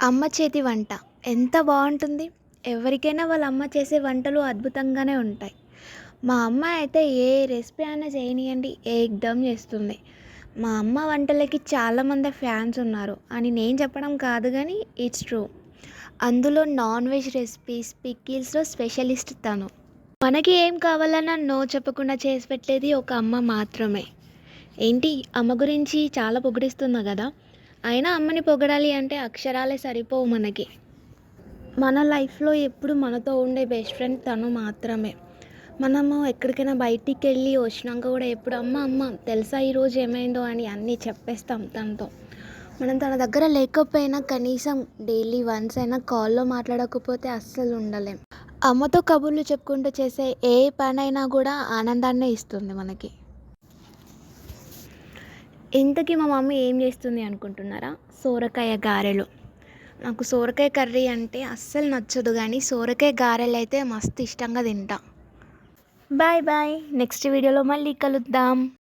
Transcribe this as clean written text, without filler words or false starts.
అమ్మ చేతి వంట ఎంత బాగుంటుంది. ఎవరికైనా వాళ్ళ అమ్మ చేసే వంటలు అద్భుతంగానే ఉంటాయి. మా అమ్మ అయితే ఏ రెసిపీ అయినా చేయనియండి ఏకదమ్ చేస్తుంది. మా అమ్మ వంటలకి చాలామంది ఫ్యాన్స్ ఉన్నారు అని నేను చెప్పడం కాదు కానీ ఇట్స్ ట్రూ. అందులో నాన్ వెజ్ రెసిపీస్ పికిల్స్లో స్పెషలిస్ట్ తను. మనకి ఏం కావాలన్నా నో చెప్పకుండా చేసి పెట్టేది ఒక అమ్మ మాత్రమే. ఏంటి అమ్మ గురించి చాలా పొగిడిస్తున్నా కదా. అయినా అమ్మని పొగడాలి అంటే అక్షరాలే సరిపోవు మనకి. మన లైఫ్లో ఎప్పుడు మనతో ఉండే బెస్ట్ ఫ్రెండ్ తను మాత్రమే. మనము ఎక్కడికైనా బయటికి వెళ్ళి వచ్చినాక కూడా ఎప్పుడు అమ్మ అమ్మ తెలుసా ఈరోజు ఏమైందో అని అన్నీ చెప్పేస్తాం తనతో. మనం తన దగ్గర లేకపోయినా కనీసం డైలీ వన్స్ అయినా కాల్లో మాట్లాడకపోతే అస్సలు ఉండలేం. అమ్మతో కబుర్లు చెప్పుకుంటూ చేసే ఏ పనైనా కూడా ఆనందాన్నే ఇస్తుంది మనకి. ఇంతకీ మా మమ్మీ ఏం చేస్తుంది అనుకుంటున్నారా? సోరకాయ గారెలు. నాకు సోరకాయ కర్రీ అంటే అస్సలు నచ్చదు కానీ సోరకాయ గారెలు అయితే మస్తు ఇష్టంగా తింటా. బాయ్ బాయ్, నెక్స్ట్ వీడియోలో మళ్ళీ కలుద్దాం.